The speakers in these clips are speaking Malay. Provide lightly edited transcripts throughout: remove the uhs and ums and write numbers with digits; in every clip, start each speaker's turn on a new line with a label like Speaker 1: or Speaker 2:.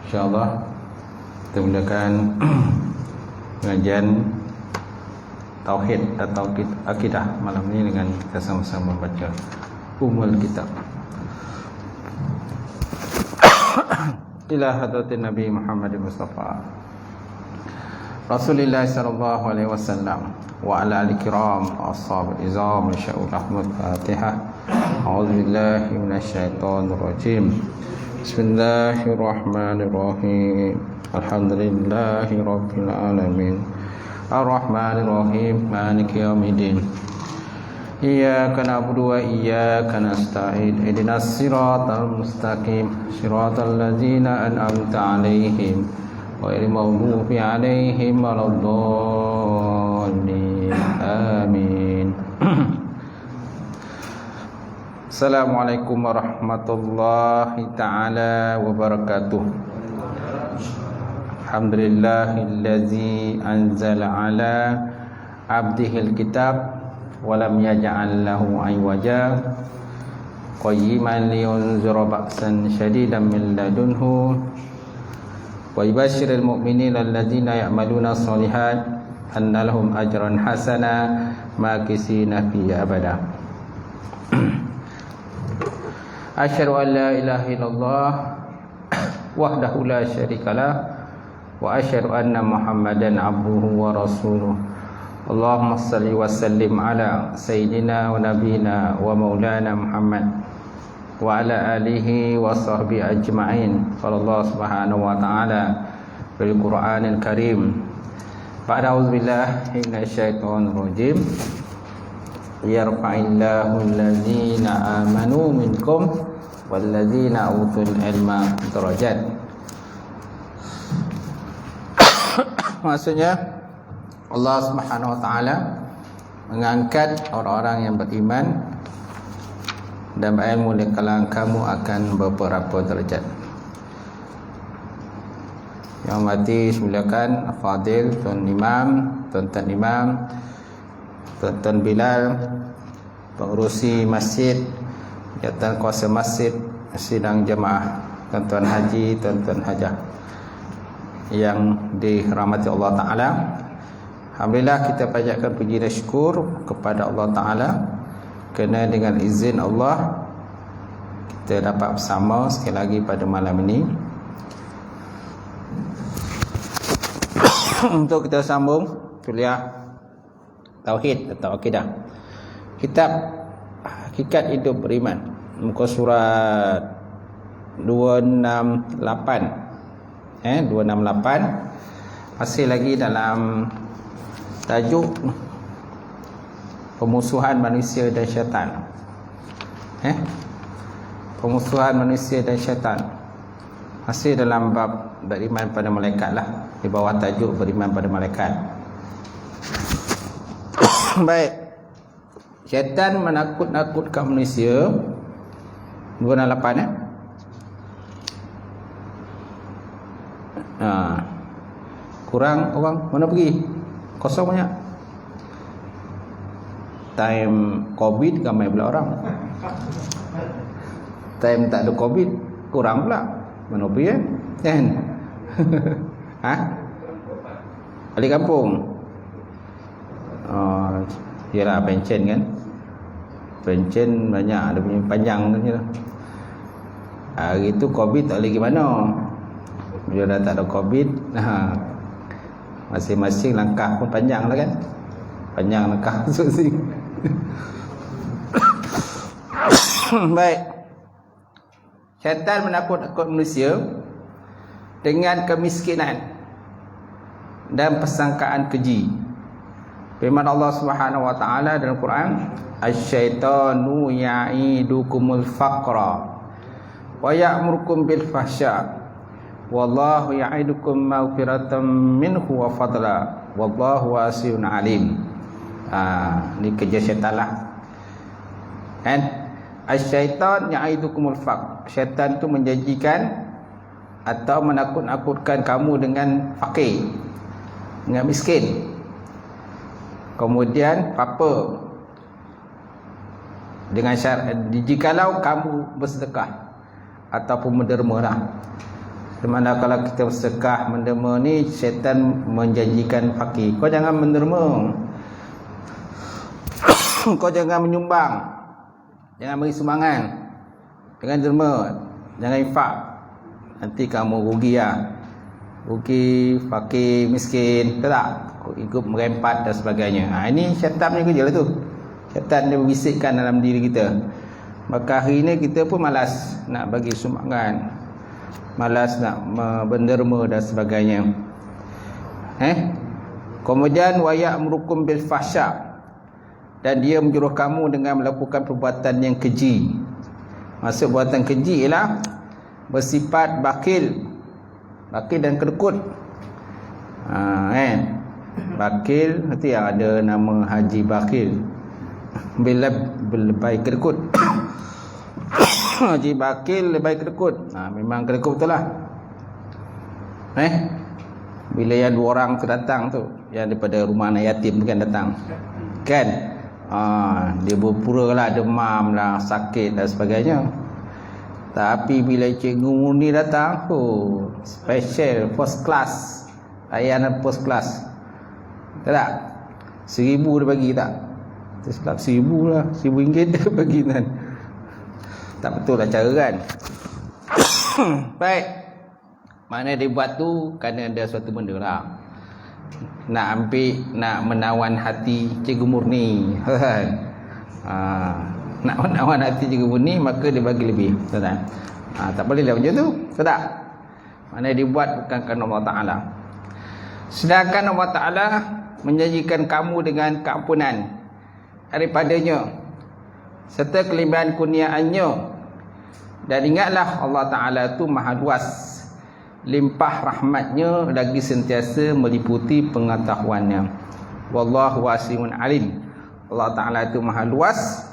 Speaker 1: InsyaAllah kita mulakan pengajian Tauhid atau Akidah malam ini dengan kita sama-sama baca Ummul Kitab ila hadratin Nabi Muhammad Mustafa Rasulullah sallallahu alaihi wasallam wa ala al-kiram ashab izam sya'ul rahmat Fatihah. A'udzu billahi minasyaitonir rajim. Bismillahirrahmanirrahim. Alhamdulillahi rabbil alamin. Ar-Rahmanir Rahim. Maliki yaumiddin. Iyyaka na'budu wa iyyaka nasta'in. Ihdinas siratal mustaqim. Siratal ladzina an'amta 'alaihim ghairil maghdubi 'alaihim waladdallin. Amin. Assalamualaikum warahmatullahi taala wabarakatuh. Alhamdulillahillazi anzala ala abdihil kitab walam yaj'al lahu aywaja qayyiman liyunzira ba'san syadidan min ladunhu wa yubashshiril mu'minina alladzina ya'maluna shalihat anna lahum ajran hasana makisina fihi abada. Asyhadu an la ilaha illallah wahdahu la syarikalah wa asyhadu anna Muhammadan abduhu wa rasuluh. Allahumma salli wa sallim ala sayyidina wa nabiyina wa maulana Muhammad wa ala alihi wa sahbihi ajma'in. Qala Allah subhanahu wa ta'ala bil Qur'anil Karim. Ba'da auzubillahi minasyaitonir rajim. Yarfa'illahu allazina amanu minkum wallazina utul ilma darajat. Maksudnya Allah Subhanahu wa taala mengangkat orang-orang yang beriman dan berilmu di kalangan kamu akan beberapa derajat. Yang mati silakan Fadil, Tuan Imam, Tuan Imam, Tuan Bilal, pengurusi masjid, jawatan kuasa masjid, sidang jemaah, Tuan Haji, Tuan Hajah yang dirahmati Allah Ta'ala. Alhamdulillah kita panjatkan puji dan syukur kepada Allah Ta'ala kerana dengan izin Allah kita dapat bersama sekali lagi pada malam ini untuk kita sambung kuliah Tauhid atau Akidah, Kitab Hakikat Hidup Beriman, muka surat 268. 268 masih lagi dalam tajuk pemusuhan manusia dan syaitan. Pemusuhan manusia dan syaitan masih dalam bab beriman pada malaikat lah, di bawah tajuk beriman pada malaikat. Baik, syaitan menakut-nakutkan manusia. 268 kurang orang mana pergi? Kosong banyak. Time Covid ramai pula orang. Time tak ada Covid kurang pula. Mana pergi kan? Balik kampung. Yalah pencen kan. Pencen banyak, ada punya panjang kan. Hari tu Covid tak lagi mana. Bila dah tak ada Covid, masing-masing langkah pun panjang lah kan. Panjang langkah masing-masing. Baik. Syaitan menakut-nakut manusia dengan kemiskinan dan persangkaan keji. Firman Allah Subhanahu wa taala dalam Quran, "Asy-syaitanu ya'idukumul faqra wa ya'murukum bil fahsya. Wallahu ya'idukum maghfiratan minhu wa fadla. Wallahu wasi'un alim." Ni kerja syaitan lah. Kan? Asy-syaitan ya'idukumul faqr. Syaitan tu menjanjikan atau menakut-nakutkan kamu dengan fakir, dengan miskin. Kemudian apa? Dengan syarat jikalau kamu bersedekah ataupun menderma lah. Di mana kalau kita bersedekah menderma ni, syaitan menjanjikan fakir, kau jangan menderma, kau jangan menyumbang, jangan beri sumbangan, jangan derma, jangan infak, nanti kamu rugi lah. Rugi, fakir, miskin, betul tak? Ikut merempat dan sebagainya. Ini syaitan punya kerja lah tu. Syaitan dia berbisikkan dalam diri kita. Maka hari ni kita pun malas nak bagi sumbangan, malas nak menderma dan sebagainya. Kemudian wayak merukum bil fahsya, dan dia menyuruh kamu dengan melakukan perbuatan yang keji. Maksud perbuatan keji ialah bersifat bakil dan kedekut. Bakil nanti ada nama Haji Bakil, bila lebay kedekut. Haji Bakil lebay kedekut. Memang kedekut betul lah. Bila yang 2 orang tu datang tu, yang daripada rumah anak yatim tu kan datang, kan, dia berpura lah demam lah, sakit dan sebagainya. Tapi bila Cikgu Murni datang, special, first class, layanan first class, tak? 1,000 dia bagi tak? Tersilap 1,000 lah, RM1,000 dia bagi kan. Tak betul lah cara kan. Baik, mana dia buat tu kerana ada suatu benda lah, nak ambil, nak menawan hati Cikgu Murni. Nak menawan hati Cikgu Murni, maka dia bagi lebih, betul tak? Tak boleh lah macam tu, betul tak? Mana dia buat bukan kerana Allah Ta'ala. Sedangkan Allah Ta'ala menjanjikan kamu dengan keampunan daripadanya serta kelebihan kurniaannya. Dan ingatlah Allah Ta'ala itu maha luas, limpah rahmatnya, lagi sentiasa meliputi pengetahuannya. Wallahu wasi'un alim. Allah Ta'ala itu maha luas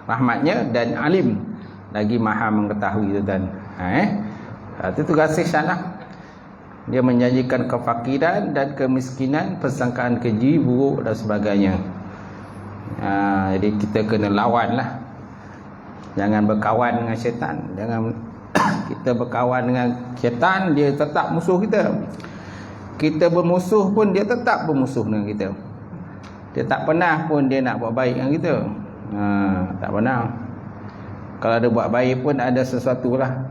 Speaker 1: rahmatnya dan alim, lagi maha mengetahui itu dan itu tugas ihsan lah. Dia menjanjikan kefakiran dan kemiskinan, persangkaan keji, buruk dan sebagainya. Jadi kita kena lawan lah. Jangan berkawan dengan syaitan. Jangan kita berkawan dengan syaitan, dia tetap musuh kita. Kita bermusuh pun dia tetap bermusuh dengan kita. Dia tak pernah pun dia nak buat baik dengan kita. Tak pernah. Kalau ada buat baik pun ada sesuatu lah,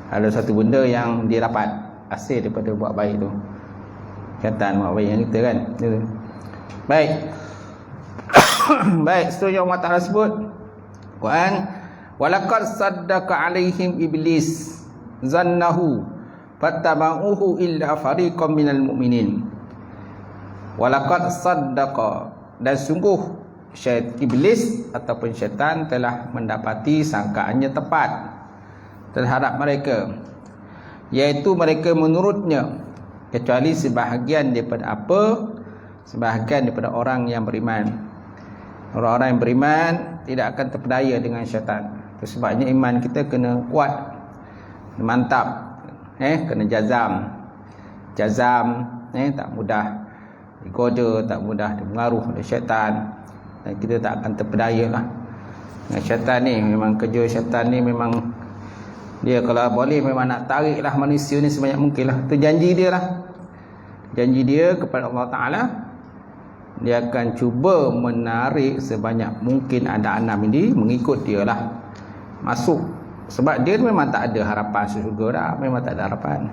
Speaker 1: ada satu benda yang dia dapat hasil daripada buat baik tu. Syaitan buat baik dengan kita kan. Baik. Baik, seterusnya Allah Ta'ala sebut Quran, walaqad saddaqa alaihim iblis zannahu fattaba'uhu illa fariqam minal mu'minin. Walaqad saddaqa, dan sungguh iblis ataupun syaitan telah mendapati sangkaannya tepat terhadap mereka, iaitu mereka menurutnya, kecuali sebahagian daripada sebahagian daripada orang yang beriman. Orang-orang yang beriman tidak akan terpedaya dengan syaitan. Itu sebabnya iman kita kena kuat, mantap, kena jazam, tak mudah digoda, tak mudah dipengaruh oleh syaitan, dan kita tak akan terpedaya lah dengan syaitan ni. Memang kerja syaitan ni memang dia kalau boleh memang nak tarik lah manusia ni sebanyak mungkin lah. Itu janji dia lah, janji dia kepada Allah Ta'ala. Dia akan cuba menarik sebanyak mungkin anak-anak ini mengikut dia lah, masuk. Sebab dia memang tak ada harapan syurga dah, memang tak ada harapan.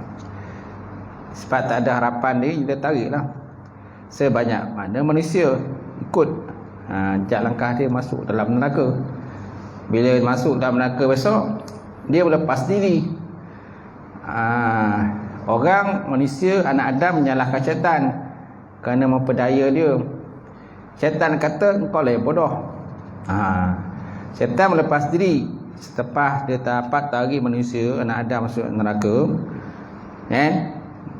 Speaker 1: Sebab tak ada harapan dia tarik lah sebanyak mana manusia ikut jejak langkah dia masuk dalam neraka. Bila masuk dalam neraka besok, dia berlepas diri. Orang, manusia, anak Adam menyalahkan syaitan kerana memperdaya dia. Syaitan kata engkau lah yang bodoh. Syaitan melepas diri selepas dia dapat tarik manusia, anak Adam masuk neraka,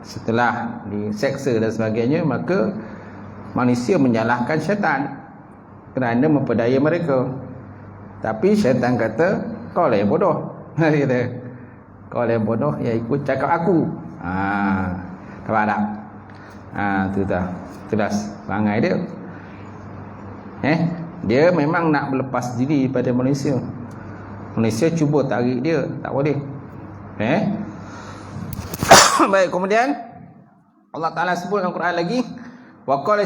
Speaker 1: setelah diseksa dan sebagainya, maka manusia menyalahkan syaitan kerana memperdaya mereka. Tapi syaitan kata kau lah yang bodoh. Dia kata kau lah yang bodoh yang ikut cakap aku. Nampak tak? Tu dah jelas perangai dia. Dia memang nak melepas diri pada manusia. Manusia cuba tarik dia, tak boleh. Baik, kemudian Allah Ta'ala sebut dalam Quran lagi, wa qala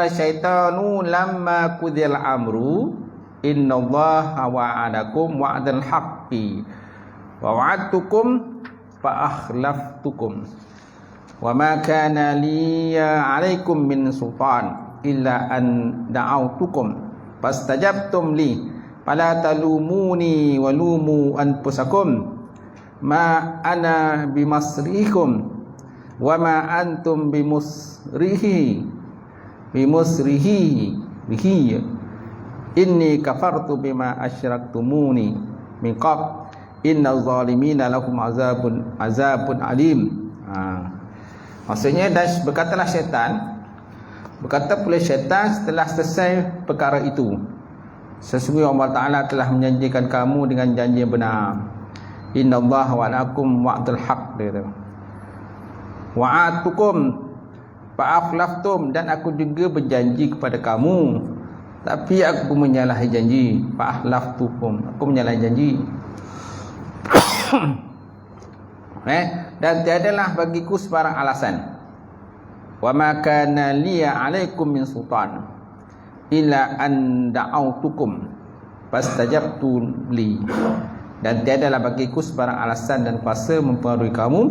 Speaker 1: syaitanu lamma qudiyal amru innallaha wa'adakum wa'dal haqqi wa wa'adtukum fa akhlaftukum wa ma kana liya 'alaikum min sultan illa an da'awtukum fastajabtum li fala talumuni wa lumu anfusakum ma ana bimasrihikum wa ma antum bimusrihi inni kafartu bima asyraktumuni min qabl innal zalimina lahum azabun alim. Maksudnya, dan berkatalah syaitan, berkata pula syaitan setelah selesai perkara itu, sesungguhnya Allah Ta'ala telah menjanjikan kamu dengan janji yang benar. Innallaha wa'adakum wa'dal haq, dia kata. Wa'atukum fa'akhlaftum, dan aku juga berjanji kepada kamu tapi aku menyalahi janji. Fa'akhlaftukum, aku menyalahi janji. Dan tiadalah bagiku sebarang alasan. Wa ma kana liya 'alaikum min sultan illa an da'awtukum fastajabtu li, dan tiadalah bagiku sebarang alasan dan kuasa mempengaruhi kamu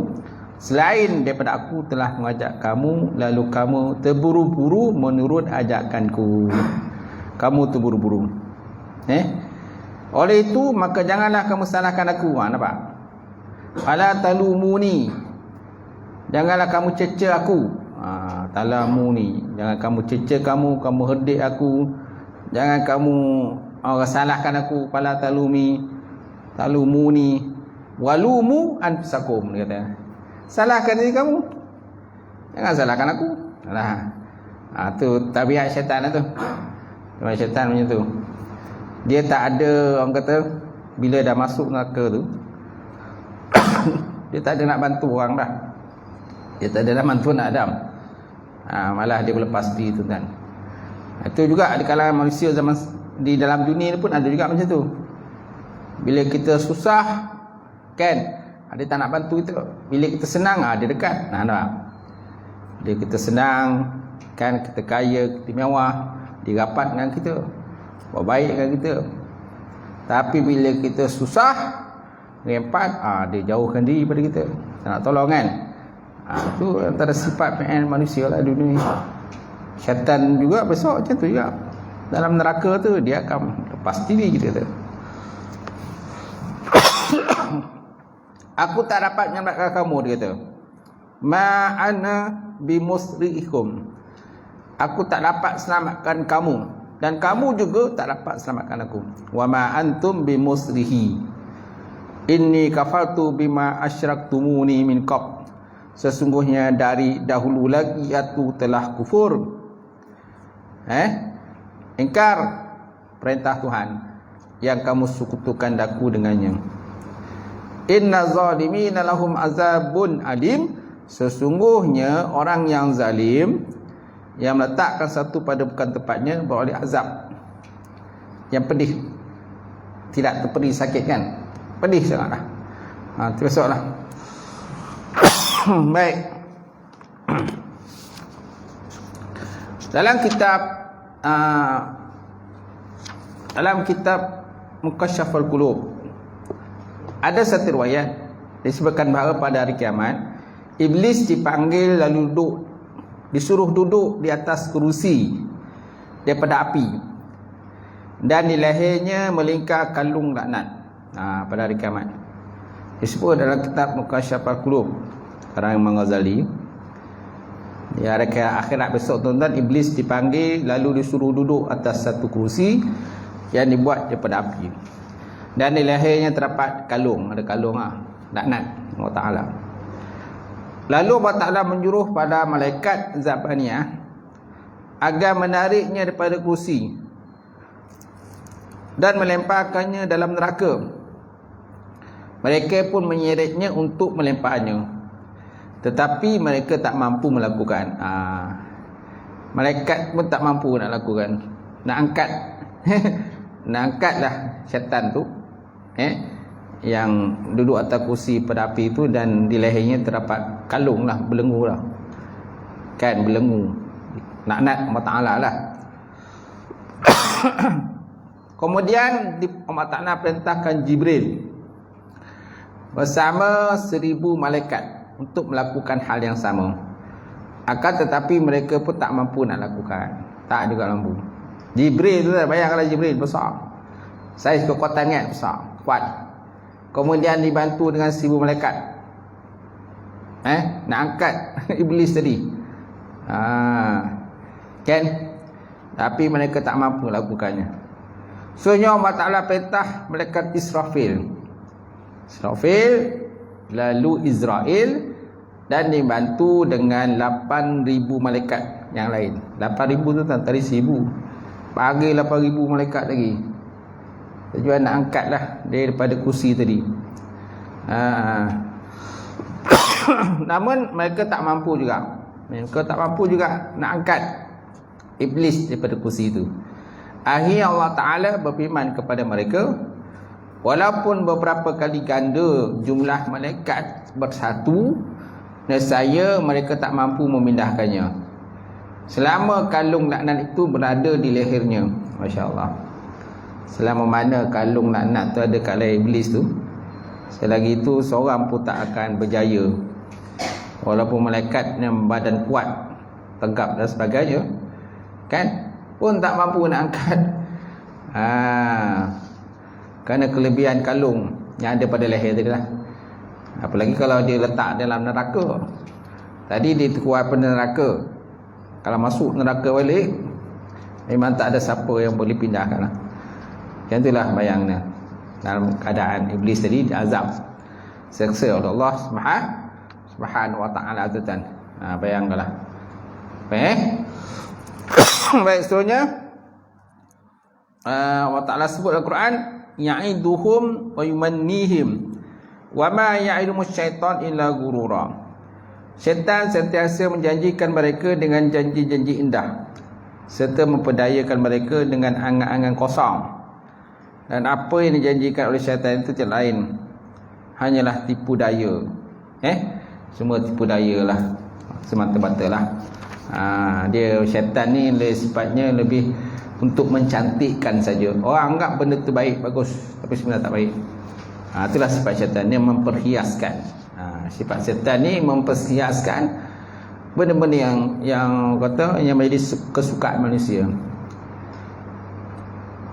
Speaker 1: selain daripada aku telah mengajak kamu lalu kamu terburu-buru menurut ajakanku. Kamu terburu-buru. Oleh itu maka janganlah kamu salahkan aku. Nampak? Fala talumuni, janganlah kamu cerca aku. Talamuni, jangan kamu cerca, kamu herdik aku, jangan kamu salahkan aku. Fala talumuni walumu anfusakum, dia kata. Salahkan diri kamu, jangan salahkan aku. Tu tabiat syaitan tu. Tabiat syaitan macam tu. Dia tak ada, orang kata, bila dah masuk neraka tu, dia tak ada nak bantu orang dah. Dia tak ada nak bantu nak Adam. Malah dia berlepas diri tu kan. Itu juga di kalangan manusia zaman di dalam dunia ni pun ada juga macam tu. Bila kita susah kan, dia tak nak bantu kita. Bila kita senang, dia dekat. Nampak? Bila kita senang kan, kita kaya, kita mewah, dia rapat dengan kita, buat baik dengan kita. Tapi bila kita susah, rempat, dia jauhkan diri daripada kita, tak nak tolong kan. Itu antara sifat PN manusia lah dunia ni. Syaitan juga besok macam tu juga. Dalam neraka tu dia akan lepas diri kita tu. Aku tak dapat menyelamatkan kamu, dia kata. Ma ana bimusri'ikum, aku tak dapat selamatkan kamu, dan kamu juga tak dapat selamatkan aku. Wa ma antum bimusrihi inni kafartu bima asyraktumuni min qabl, sesungguhnya dari dahulu lagi aku telah kufur, ingkar perintah Tuhan yang kamu sekutukan aku dengannya. Inna zalimina lahum azabun alim, sesungguhnya orang yang zalim, yang meletakkan satu pada bukan tempatnya, beroleh azab yang pedih. Tidak terpedih sakit kan, pedih sangatlah. Tersoklah. Baik. Dalam kitab Mukasyaful Qulub ada satu riwayat disebutkan bahawa pada hari kiamat iblis dipanggil lalu disuruh duduk di atas kerusi daripada api, dan di lehernya melingkar kalung laknat. Pada hari kiamat disebut dalam kitab Mukasyaful Qulub karang Imam Ghazali. Di hari akhirat besok tuan-tuan, iblis dipanggil lalu disuruh duduk atas satu kerusi yang dibuat daripada api, dan di lehernya terdapat kalung, ada kalung laknat Allah Ta'ala. Lalu Allah Ta'ala menjuruh pada malaikat Zabaniyah agar menariknya daripada kerusi dan melemparkannya dalam neraka. Mereka pun menyeretnya untuk melemparnya, tetapi mereka tak mampu melakukan. Malaikat pun tak mampu nak lakukan, nak angkat nak angkatlah syaitan tu, yang duduk atas kursi pada api itu, dan di lehernya terdapat kalung lah, belenggu lah, kan, belenggu, laknat Allah Ta'ala lah. Kemudian Allah Ta'ala perintahkan Jibril bersama 1000 malaikat untuk melakukan hal yang sama. Akan tetapi mereka pun tak mampu nak lakukan, tak juga mampu. Jibril tu, bayangkanlah Jibril besar, saiz kekuatannya besar, kuat. Kemudian dibantu dengan 1000 malaikat, nak angkat iblis tadi, kan? Tapi mereka tak mampu lakukannya. Sebenarnya Allah Ta'ala perintah malaikat Israfil, lalu Israel, dan dibantu dengan 8000 malaikat yang lain. 8000 tu tadi 1000, bagi 8000 malaikat lagi. Tujuan nak angkat lah daripada kursi tadi. Namun mereka tak mampu juga. Mereka tak mampu juga nak angkat iblis daripada kursi itu. Akhirnya Allah Ta'ala berfirman kepada mereka, walaupun beberapa kali ganda jumlah malaikat bersatu, nescaya mereka tak mampu memindahkannya selama kalung laknat itu berada di lehernya. Masya Allah. Selama mana kalung laknat tu ada kat leher iblis tu, selagi itu seorang pun tak akan berjaya. Walaupun malaikat yang badan kuat, tegap dan sebagainya, kan, pun tak mampu nak angkat. Kerana kelebihan kalung yang ada pada leher tadi lah. Apalagi kalau dia letak dalam neraka. Tadi dia keluar pada neraka, kalau masuk neraka balik, memang tak ada siapa yang boleh pindahkan lah. Yang itulah bayangnya dalam keadaan iblis tadi diazab, seksa oleh Allah Subhanahu wa ta'ala tu kan. Bayangkanlah. Baik, seterusnya Allah Ta'ala sebut dalam Quran, ya'iduhum wa yumannihim wa ma ya'idumus syaitan illa gurura. Syaitan sentiasa menjanjikan mereka dengan janji-janji indah, serta memperdayakan mereka dengan angan-angan kosong. Dan apa yang dijanjikan oleh syaitan itu tiada lain, hanyalah tipu daya. Semua tipu daya lah, semata-mata lah. Dia syaitan ni sifatnya lebih untuk mencantikkan saja. Orang anggap benda tu baik, bagus, tapi sebenarnya tak baik. Itulah sifat syaitan, dia memperhiaskan. Sifat syaitan ni memperhiaskan benda-benda yang menjadi kesukaan manusia.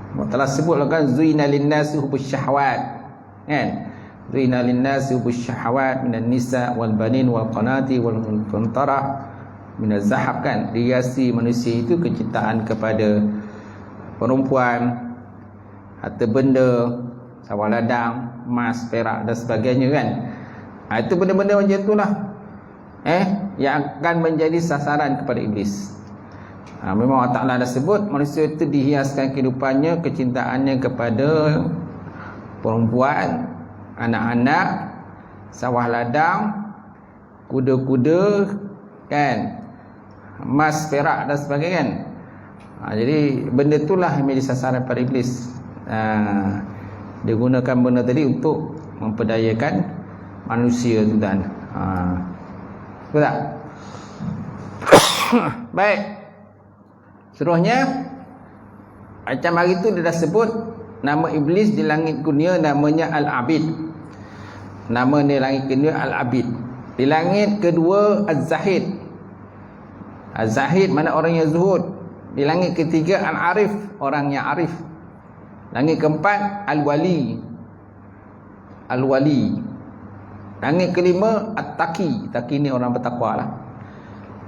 Speaker 1: Allah Ta'ala sebutlah kan, zuina linnasi hubbus syahwat, kan? Zuina linnasi hubbus syahwat minan nisa wal banin wal qanati wal qantarah minaz zahab, kan? Dihiasi manusia itu kecintaan kepada perempuan, harta benda, sawah ladang, emas, perak dan sebagainya, kan? Itu benda-benda macam itulah yang akan menjadi sasaran kepada iblis. Memang Allah Ta'ala dah sebut manusia itu dihiaskan kehidupannya, kecintaannya kepada perempuan, anak-anak, sawah ladang, kuda-kuda, kan, emas, perak dan sebagainya, kan? Jadi benda itulah yang menjadi sasaran pada iblis. Dia gunakan benda tadi untuk memperdayakan manusia tu, dan betul tak? Baik. Seterusnya, macam hari itu dia dah sebut nama iblis di langit dunia namanya Al-Abid. Nama dia langit dunia Al-Abid. Di langit kedua Az-Zahid. Az-Zahid mana orang yang zuhud. Di langit ketiga Al-Arif, orang yang arif. Langit keempat Al-Wali. Al-Wali. Langit kelima At-Taqi. Taqi ni orang bertakwa lah.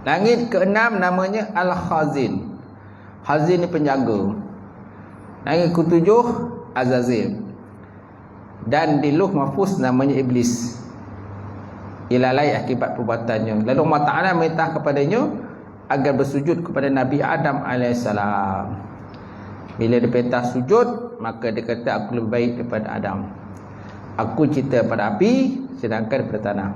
Speaker 1: Langit keenam namanya Al-Khazin. Khazin ni penjaga. Langit ketujuh Azazil. Dan di Lauh Mahfuz namanya Iblis. Ilalai akibat perbuatannya. Lalu Allah Ta'ala merintah kepadanya agar bersujud kepada Nabi Adam AS. Bila dia perintah sujud, maka dia kata, aku lebih baik daripada Adam. Aku cipta pada api, sedangkan daripada tanah.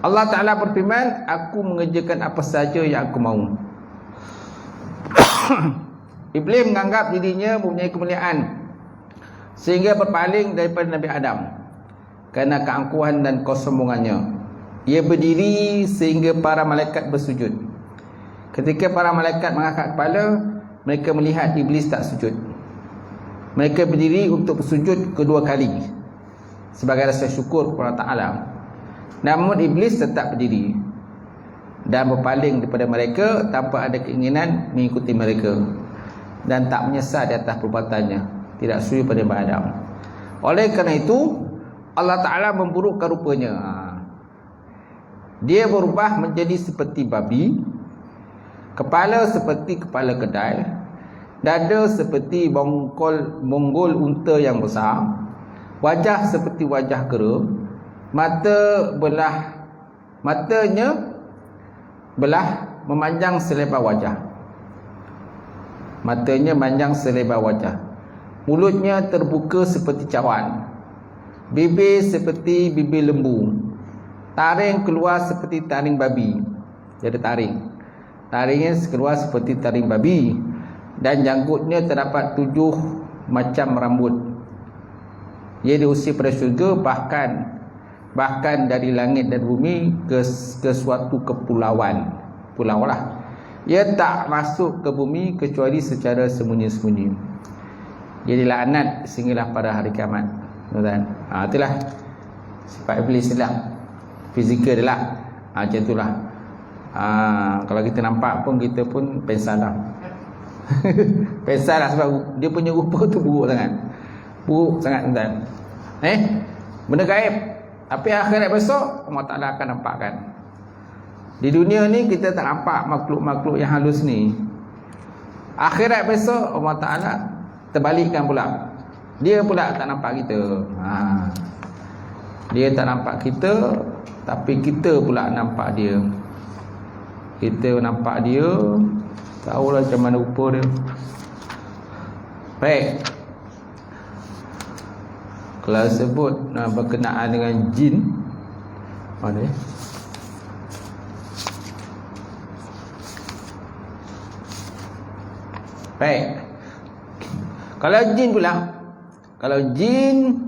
Speaker 1: Allah Ta'ala berfirman, aku mengerjakan apa saja yang aku mahu. Iblis menganggap dirinya mempunyai kemuliaan, sehingga berpaling daripada Nabi Adam kerana keangkuhan dan kesombongannya. Ia berdiri sehingga para malaikat bersujud. Ketika para malaikat mengangkat kepala, mereka melihat iblis tak sujud. Mereka berdiri untuk bersujud kedua kali sebagai rasa syukur kepada Ta'ala. Namun iblis tetap berdiri dan berpaling daripada mereka tanpa ada keinginan mengikuti mereka, dan tak menyesal di atas perbuatannya, tidak sujud pada Nabi Adam. Oleh kerana itu Allah Ta'ala memburukkan rupanya. Dia berubah menjadi seperti babi, kepala seperti kepala kedai, dada seperti bonggol unta yang besar, wajah seperti wajah kera, matanya belah memanjang selebar wajah. Matanya panjang selebar wajah. Mulutnya terbuka seperti cawan. Bibir seperti bibir lembu. Taring keluar seperti taring babi. Jadi taringnya keluar seperti taring babi. Dan janggutnya terdapat 7 macam rambut. Ia diusir pada syurga, bahkan dari langit dan bumi ke suatu kepulauan. Pulau lah. Ia tak masuk ke bumi kecuali secara sembunyi-sembunyi. Ia dilaknat sehinggalah pada hari kiamat. Tuan-tuan. Itulah sifat iblis lah. Fizikal dia lah. Macam itulah. Kalau kita nampak pun, kita pun pensal lah. Pensal lah, sebab dia punya rupa tu buruk sangat. Buruk sangat, tuan-tuan. Benda gaib. Tapi akhirat besok Allah Ta'ala akan nampakkan. Di dunia ni kita tak nampak makhluk-makhluk yang halus ni. Akhirat besok Allah Ta'ala terbalikkan pula. Dia pula tak nampak kita. Dia tak nampak kita, tapi kita pula nampak dia. Kita nampak dia, tahulah macam mana rupa dia. Baik. Kalau sebut berkenaan dengan jin, mana ya? Baik. Kalau jin pula, kalau jin,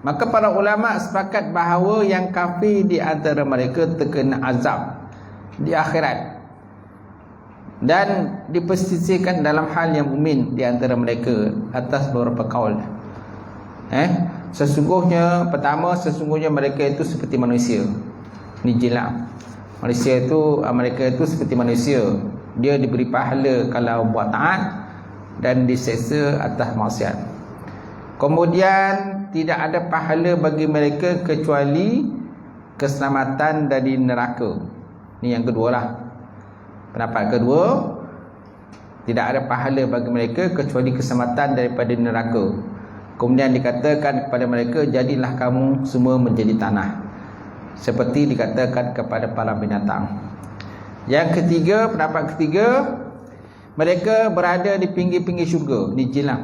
Speaker 1: maka para ulama sepakat bahawa yang kafir di antara mereka terkena azab di akhirat, dan dipersisihkan dalam hal yang mukmin di antara mereka atas beberapa kaul. Sesungguhnya mereka itu seperti manusia. Ini jin lah. Mereka itu seperti manusia. Dia diberi pahala kalau buat taat dan diseksa atas maksiat. Kemudian tidak ada pahala bagi mereka kecuali keselamatan dari neraka. Ini yang kedua lah. Pendapat kedua, tidak ada pahala bagi mereka kecuali keselamatan daripada neraka. Kemudian dikatakan kepada mereka, jadilah kamu semua menjadi tanah, seperti dikatakan kepada para binatang. Yang ketiga, pendapat ketiga, mereka berada di pinggir-pinggir syurga. Ini jin lah.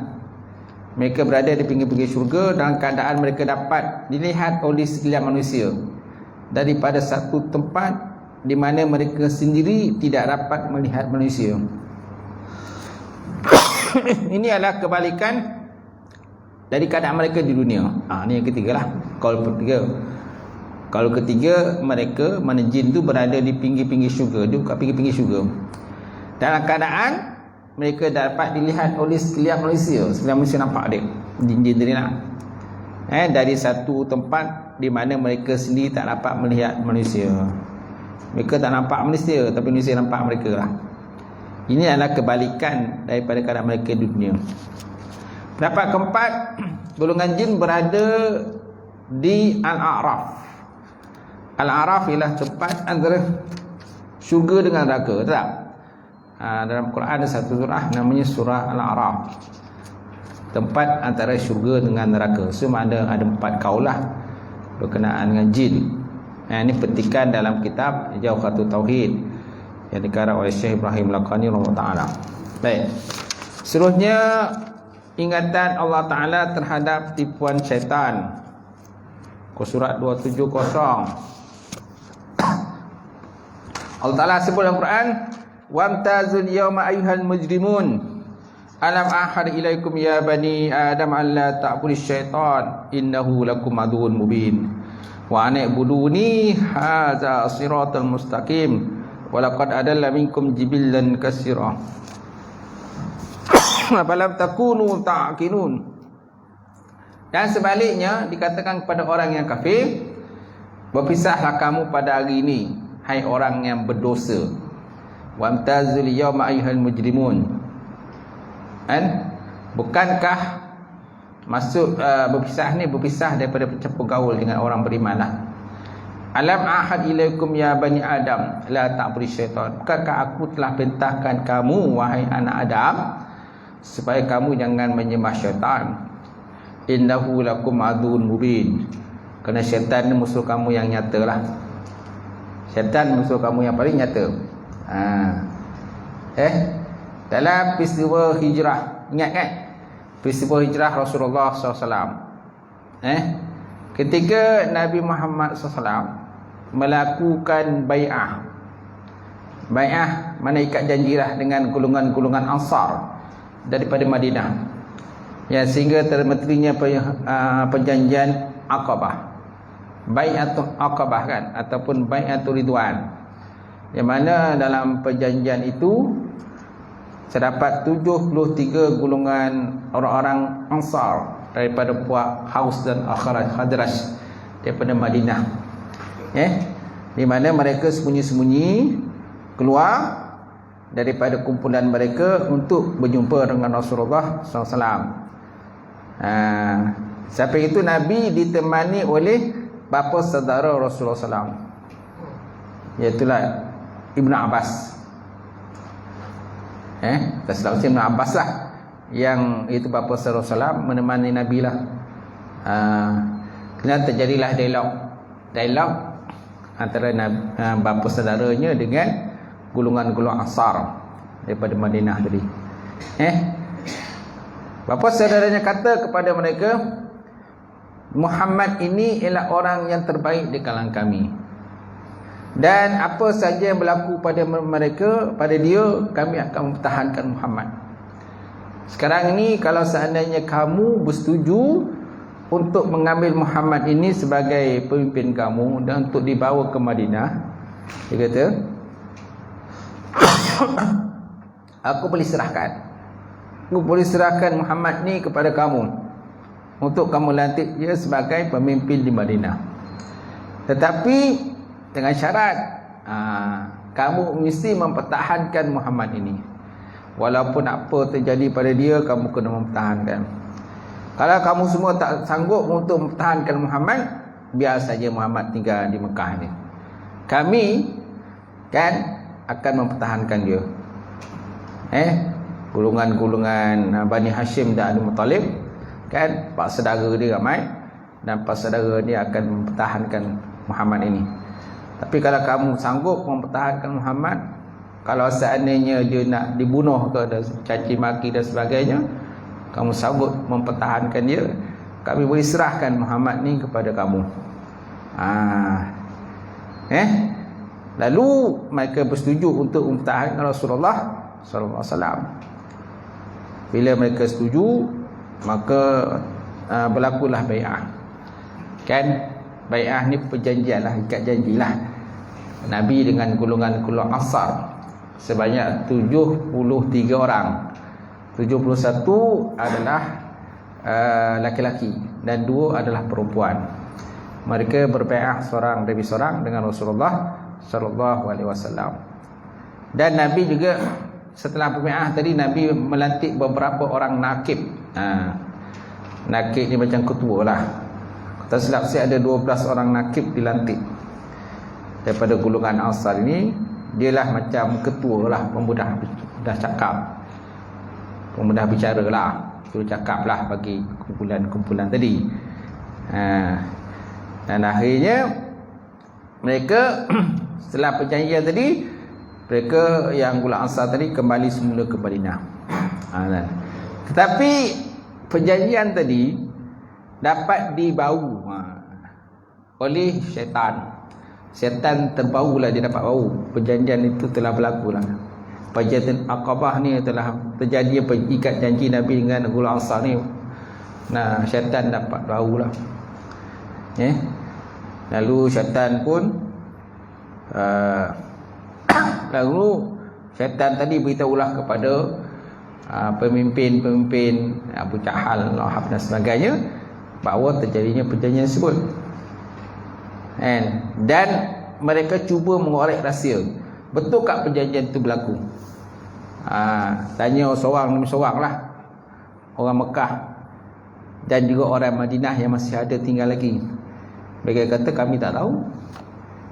Speaker 1: Mereka berada di pinggir-pinggir syurga dalam keadaan mereka dapat dilihat oleh sekalian manusia daripada satu tempat di mana mereka sendiri tidak dapat melihat manusia. Ini adalah kebalikan dari keadaan mereka di dunia. Ini yang ketiga lah. Kalau ketiga, mereka, mana jin tu berada di pinggir-pinggir syurga. Dia kat pinggir-pinggir syurga dalam keadaan mereka dapat dilihat oleh sekalian manusia. Sekalian manusia nampak dia, jin-jin tadi lah. Dari satu tempat di mana mereka sendiri tak dapat melihat manusia. Mereka tak nampak manusia, tapi manusia nampak mereka lah. Ini adalah kebalikan daripada keadaan mereka di dunia. Pendapat keempat, golongan jin berada di Al-A'raf. Al-A'raf ialah tempat antara syurga dengan neraka, tak? Dalam Quran ada satu surah namanya surah Al-A'raf, tempat antara syurga dengan neraka. So ada 4 kaulah berkenaan dengan jin. Ini petikan dalam kitab Jawharatul Tauhid yang dikarang oleh Syekh Ibrahim Laqani rahimahullah taala. Baik. Seterusnya, ingatan Allah Ta'ala terhadap tipuan syaitan. Surat 270. Allah Ta'ala sebut dalam Quran, wamtazul yawma ayyuhal mujrimun, Alam ahad ilaikum ya bani Adam an la ta'budu syaitan innahu lakum aduwwun mubin wa an i'buduni hadza siratal mustaqim wa laqad adalla minkum jibillan katsira falam takunu ta'qilun. Dan sebaliknya dikatakan kepada orang yang kafir, berpisahlah kamu pada hari ini hai orang yang berdosa, wamtazul yawma ayyuhal mujrimun. Kan? Bukankah maksud berpisah ni berpisah daripada bercampur gaul dengan orang beriman lah. Alam ahad ilaikum ya bani Adam la ta'budu syaitan. Bukankah aku telah perintahkan kamu wahai anak Adam supaya kamu jangan menyembah syaitan. Innahu lakum aduwwun mubin. Kerana syaitan ni musuh kamu yang nyata lah. Syaitan musuh kamu yang paling nyata. Dalam peristiwa hijrah, ingat kan? Peristiwa hijrah Rasulullah SAW. Ketika Nabi Muhammad SAW melakukan bai'ah. Bai'ah mana ikat janjilah dengan golongan-golongan Ansar daripada Madinah. Ya, sehingga termeterinya perjanjian Aqabah. Bai'atul Aqabah kan, ataupun Bai'atul Ridwan. Yang mana dalam perjanjian itu terdapat 73 golongan orang-orang Ansar daripada puak Haus dan Khadraj daripada Madinah. Di mana mereka sembunyi-sembunyi keluar daripada kumpulan mereka untuk berjumpa dengan Rasulullah SAW. Sampai itu Nabi ditemani oleh bapa saudara Rasulullah SAW, iaitulah Ibnu Abbas. Tak silap Ibnu Abbas lah yang itu bapa saudara Rasulullah menemani Nabi lah. Kemudian terjadilah dialog antara bapa saudaranya dengan golongan-golongan Ansar daripada Madinah tadi. Bapa saudaranya kata kepada mereka, Muhammad ini ialah orang yang terbaik di kalangan kami. Dan apa saja yang berlaku pada mereka, pada dia, kami akan mempertahankan Muhammad. Sekarang ini kalau seandainya kamu bersetuju untuk mengambil Muhammad ini sebagai pemimpin kamu dan untuk dibawa ke Madinah, dia kata, aku boleh serahkan Muhammad ni kepada kamu untuk kamu lantik dia sebagai pemimpin di Madinah. Tetapi dengan syarat, kamu mesti mempertahankan Muhammad ini. Walaupun apa terjadi pada dia, kamu kena mempertahankan. Kalau kamu semua tak sanggup untuk mempertahankan Muhammad, biar saja Muhammad tinggal di Mekah ni. Kami kan akan mempertahankan dia. Golongan-golongan Bani Hashim dan Abdul Muttalib kan, pak saudara dia ramai, dan pak saudara dia akan mempertahankan Muhammad ini. Tapi kalau kamu sanggup mempertahankan Muhammad, kalau seandainya dia nak dibunuh ke, dan caci maki dan sebagainya, kamu sanggup mempertahankan dia, kami boleh serahkan Muhammad ni kepada kamu. Lalu mereka bersetuju untuk mempertahankan Rasulullah sallallahu alaihi wasallam. Bila mereka setuju, maka berlakulah bai'ah. Kan bai'ah ni perjanjian lah, ikat janjilah Nabi dengan golongan-golongan Ansar sebanyak 73 orang. 71 adalah laki-laki dan 2 adalah perempuan. Mereka berbai'ah seorang demi seorang dengan Rasulullah sallallahu alaihi wasallam. Dan Nabi juga setelah berbai'ah tadi, Nabi melantik beberapa orang nakib. Nakib ni macam ketua lah. Tak silap saya ada 12 orang nakib dilantik daripada golongan Ansar ini. Dialah macam ketua lah, pemudah cakap, pemudah bicara lah, suruh cakap lah bagi kumpulan-kumpulan tadi. Dan akhirnya mereka setelah perjanjian tadi, mereka yang golongan Ansar tadi kembali semula ke Madinah. Tetapi perjanjian tadi dapat dibau oleh syaitan. Syaitan terbaulah, dia dapat bau perjanjian itu telah berlaku lah. Bai'atul Aqabah ni telah terjadi ikat janji Nabi dengan Ghulam Ansar ni. Nah, syaitan dapat tahu lah. Lalu syaitan pun lalu syaitan tadi beritahulah kepada pemimpin-pemimpin Abu Jahal, Lahab dan sebagainya bahawa terjadinya perjanjian tersebut. Dan mereka cuba mengorek rahsia. Betul tak perjanjian itu berlaku? Tanya seorang demi seorang lah, orang Mekah dan juga orang Madinah yang masih ada tinggal lagi. Mereka kata kami tak tahu.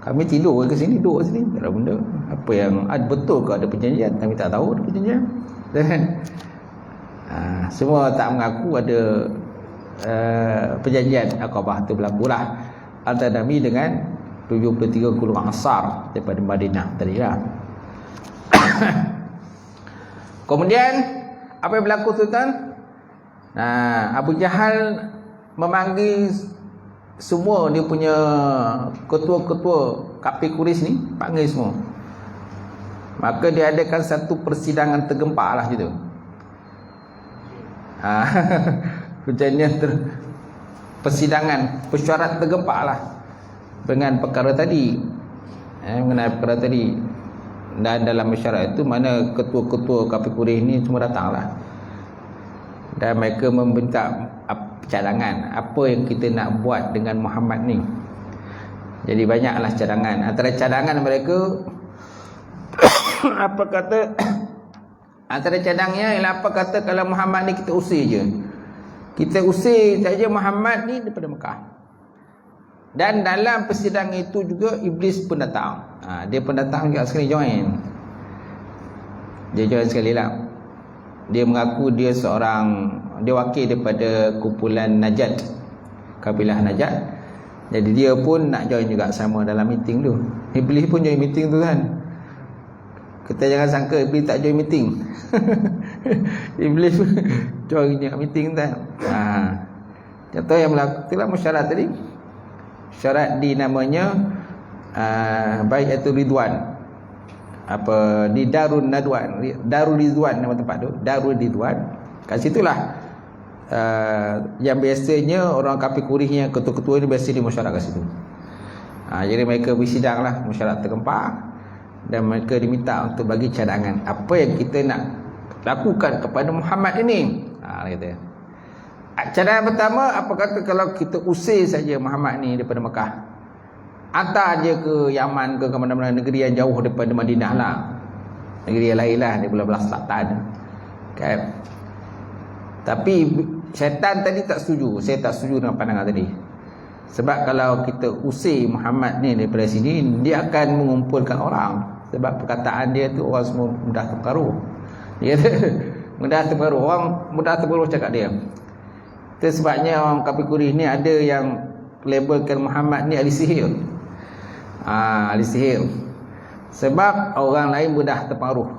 Speaker 1: Kami tidur ke sini, duduk ke sini, tak ada benda. Apa yang betul ke ada perjanjian? Kami tak tahu ada perjanjian. Semua tak mengaku ada perjanjian Aqabah itu berlaku lah antara Nabi dengan 73 golongan Ansar daripada Madinah tadi lah. Kemudian apa yang berlaku Sultan? Abu Jahal memanggil semua dia punya ketua-ketua kafir Quraisy ni, panggil semua. Maka dia adakan satu persidangan tergempar lah gitu. Persidangan persyarat tergempar lah dengan perkara tadi, mengenai perkara tadi. Dan dalam mesyuarat itu mana ketua-ketua kafir Quraisy ni semua datang lah, dan mereka membentak cadangan apa yang kita nak buat dengan Muhammad ni. Jadi banyaklah cadangan. Antara cadangan mereka antara cadangnya ialah apa kata kalau Muhammad ni kita usir je. Kita usir saja Muhammad ni daripada Mekah. Dan dalam persidangan itu juga Iblis pun datang. Dia pun datang juga sekali join. Dia join sekali lah. Dia mengaku dia wakil daripada kumpulan Najat, kabilah Najat. Jadi dia pun nak join juga sama dalam meeting tu. Iblis pun join meeting tu kan. Kita jangan sangka Iblis tak join meeting. Iblis pun join meeting tu kan. Contoh yang berlaku itulah mesyuarat tadi. Syarat di namanya Bai'atul Ridwan. Di Darul Nadwan, Darul Ridwan nama tempat tu, Darul Ridwan. Kat situlah yang biasanya orang kafir Quraisy yang ketua-ketua ni biasa di mesyuarat kat situ. Jadi mereka bersidang lah, mesyuarat tergempar, dan mereka diminta untuk bagi cadangan apa yang kita nak lakukan kepada Muhammad ini. Kata cadangan pertama, apa kata kalau kita usir saja Muhammad ni daripada Mekah, hantar je ke Yaman ke mana-mana negeri yang jauh daripada Madinah lah, negeri yang lain lah di belah-belah selatan kan. Tapi syaitan tadi tak setuju. Saya tak setuju dengan pandangan tadi. Sebab kalau kita usir Muhammad ni daripada sini, dia akan mengumpulkan orang. Sebab perkataan dia tu orang semua mudah terpengaruh. Dia kata mudah terpengaruh, orang mudah terpengaruh cakap dia. Itu sebabnya orang kafir Quraisy ni ada yang labelkan Muhammad ni ahli sihir. Ahli sihir. Sebab orang lain mudah terpengaruh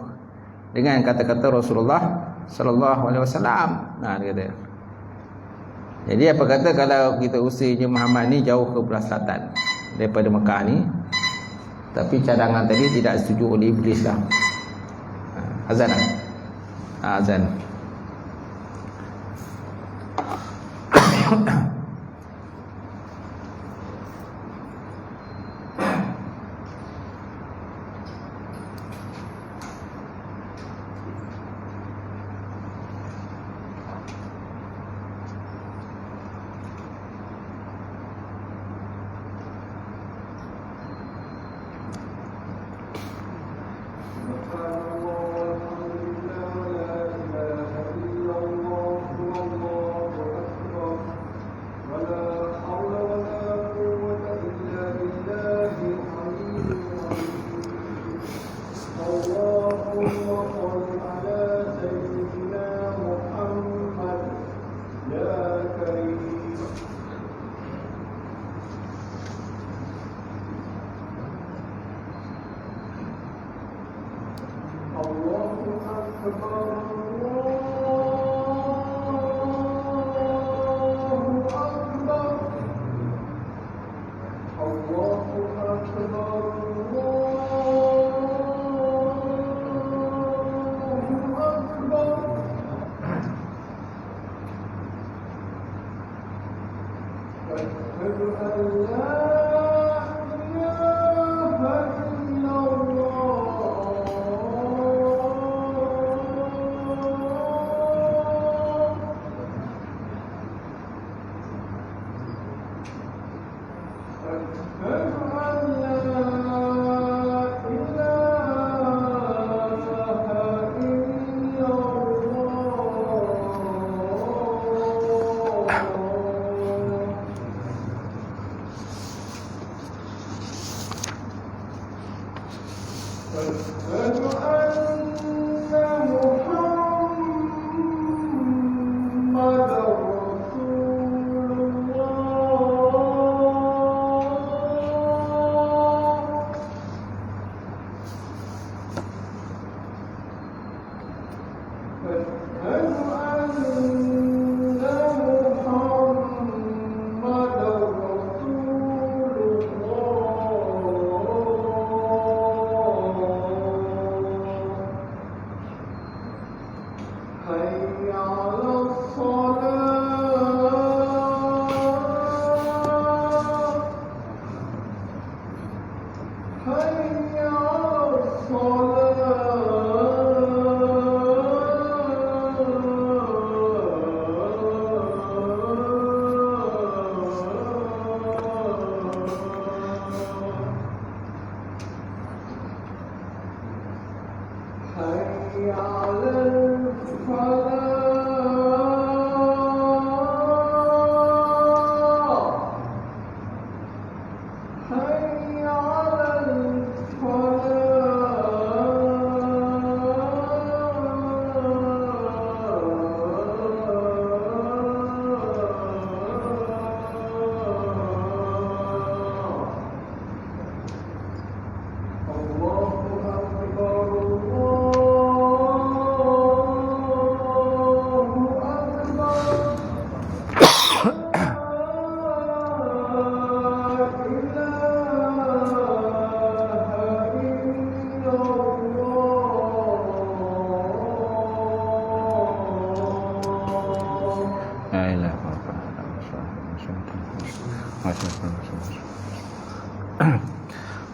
Speaker 1: dengan kata-kata Rasulullah sallallahu alaihi wasallam. Dia kata. Jadi apa kata kalau kita usirnya Muhammad ni jauh ke belah selatan daripada Mekah ni. Tapi cadangan tadi tidak setuju oleh Iblis lah. Azan lah. Azan.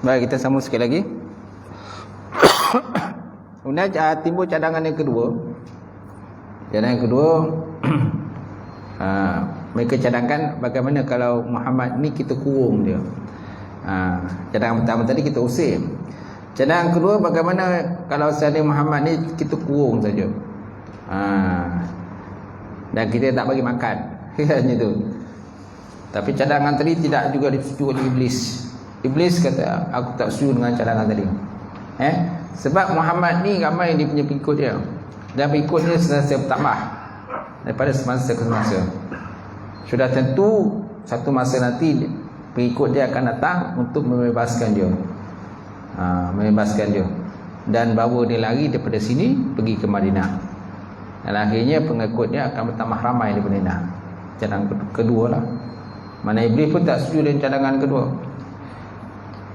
Speaker 1: Baik, kita sambung sekali lagi. Kemudian timbul cadangan yang kedua. Cadangan yang kedua, mereka cadangkan bagaimana kalau Muhammad ni kita kurung dia. Cadangan pertama tadi kita usir. Cadangan kedua, bagaimana kalau seandainya Muhammad ni kita kurung saja. Dan kita tak bagi makan. Hanya tu. Tapi cadangan tadi tidak juga disetujui oleh Iblis. Iblis kata, aku tak setuju dengan cadangan tadi. Sebab Muhammad ni ramai dia punya pengikut dia. Dan pengikut dia sentiasa bertambah daripada semasa ke semasa. Sudah tentu satu masa nanti pengikut dia akan datang untuk membebaskan dia. Membebaskan dia. Dan bawa dia lari daripada sini pergi ke Madinah. Dan akhirnya pengikut dia akan bertambah ramai di Madinah. Cadangan kedua lah. Mana Iblis pun tak setuju dengan cadangan kedua.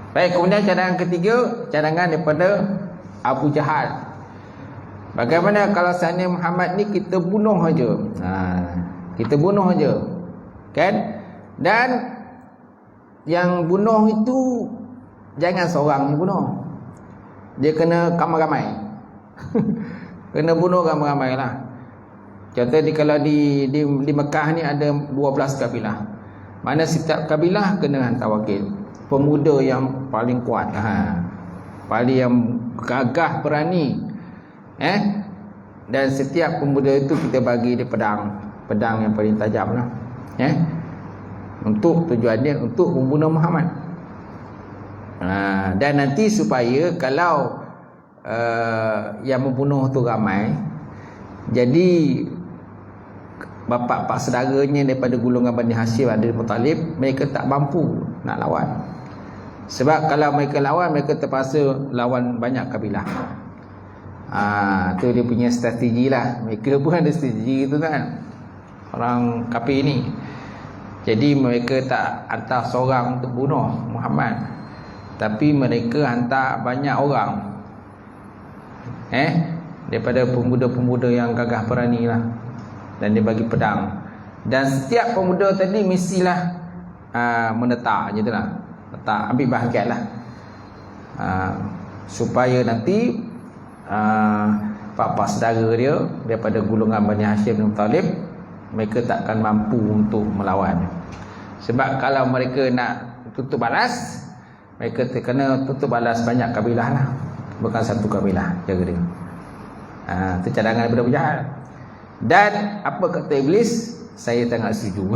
Speaker 1: Baik, kemudian cadangan ketiga, cadangan daripada Abu Jahal. Bagaimana kalau seandainya Muhammad ni kita bunuh aja. Kita bunuh aja. Kan? Dan yang bunuh itu jangan seorang yang bunuh. Dia kena ramai-ramai. Kena bunuh ramai-ramai lah. Contoh kalau di Mekah ni ada 12 kabilah. Mana setiap kabilah kena hantar wakil. Pemuda yang paling kuat, paling yang gagah, berani, dan setiap pemuda itu kita bagi dia pedang yang paling tajam lah, untuk tujuannya untuk membunuh Muhammad. Dan nanti supaya kalau yang membunuh tu ramai, jadi bapa-bapa saudaranya daripada golongan Bani Hashim, Abdul Muttalib, mereka tak mampu nak lawan. Sebab kalau mereka lawan, mereka terpaksa lawan banyak kabilah. Tu dia punya strategi lah. Mereka pun ada strategi tu kan, orang kafir ni. Jadi mereka tak hantar seorang untuk bunuh Muhammad, tapi mereka hantar banyak orang, daripada pemuda-pemuda yang gagah berani lah. Dan dia bagi pedang. Dan setiap pemuda tadi mestilah menetak je tu lah. Tak ambil bahagian lah, supaya nanti pak-pak saudara dia daripada golongan Bani Hashim bin Muttalib, mereka takkan mampu untuk melawan. Sebab kalau mereka nak tutup balas, mereka terkena tutup balas banyak kabilah lah, bukan satu kabilah. Jaga dia. Itu cadangan daripada penjahat. Dan apa kata iblis? Saya sangat setuju.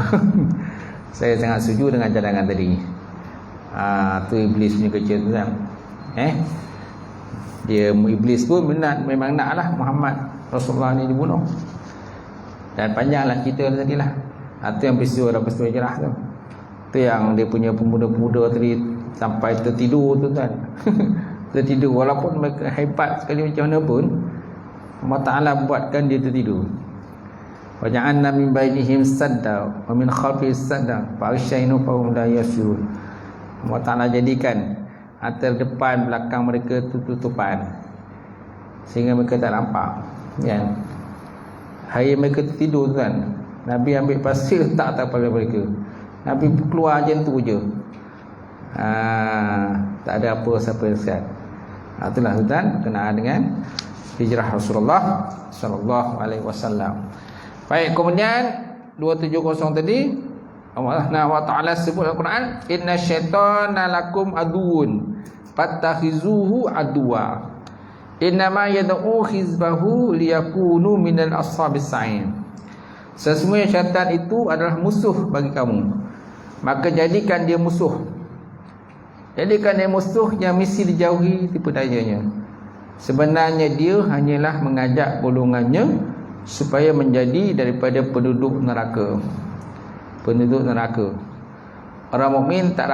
Speaker 1: Saya sangat setuju dengan cadangan tadi. Tu iblis punya kerja tu kan. Dia iblis pun memang naklah Muhammad Rasulullah ni dibunuh. Dan panjanglah cerita tadi lah. Itu yang peristiwa hijrah tu. Tu yang dia punya pemuda-pemuda tadi sampai tertidur tu kan. Tertidur walaupun mereka hebat sekali macam mana pun, Allah Ta'ala buatkan dia tertidur. Wa ja'alna min bainihim sadda wa min khalfihim sadda fa aghshaynahu fa hum la yasirun. Allah Ta'ala jadikan antara depan belakang mereka tutupan sehingga mereka tak nampak kan. Hari mereka tidur tu kan, Nabi ambil pasir letak atas kepala mereka. Nabi keluar macam tu je. Tak ada apa siapa yang sihat. Itulah tuan berkenaan dengan hijrah Rasulullah sallallahu alaihi wasallam. Baik, kemudian 270 tadi Allah Ta'ala sebut dalam Quran, inna syaitana lakum aduun fattakhizuhu aduwa innama yad'u hizbahu liyakunu minal ashabis sa'in. Sesungguhnya syaitan itu adalah musuh bagi kamu, maka jadikan dia musuh. Jadikan dia musuh yang mesti dijauhi tipu dayanya. Sebenarnya dia hanyalah mengajak golongannya supaya menjadi daripada penduduk neraka. Penduduk neraka. Orang mukmin tak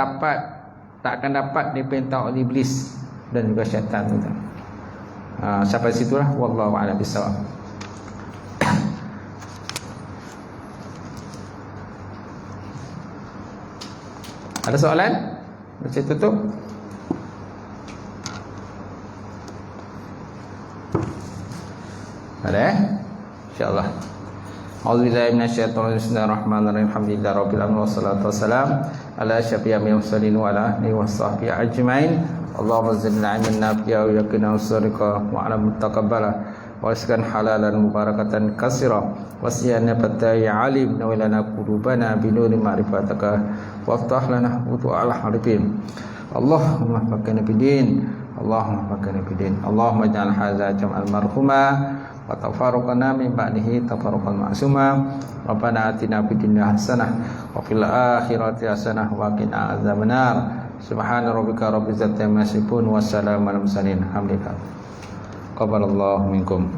Speaker 1: akan dapat diperintah oleh iblis dan juga syaitan. Sampai situlah, wallahu a'lam bishawab. Ada soalan? Baca tutup. Ada? InsyaAllah. A'udzubillahi minasyaitonir rajim. Bismillahirrahmanirrahim. Alhamdulillahi rabbil alamin wassalatu wassalalam ala asyrafil mursalin wa ala alihi washabbihi ajmain. Allahumma zidna 'ilman nafi'a wa yaqina usrika wa 'alaman taqabbala wa askan halalan mubarakatan katsira wasiyana fatai alim nawilana qulubana binuri ma'rifataka waftah lana futuhal harifin. Allahumma fakana bidin, Allahumma fakana bidin, Allahumma ij'al hadza jam'al marhuma wa tafarruqana min ba'dihi tafarruqan ma'suma. Rabbana atina fid dunya hasanah wa fil akhirati hasanah wa qina adzabannar. Subhana rabbika rabbil izzati amma yasifun wa salamun alal mursalin. Alhamdulillah. Qabalallahu minkum.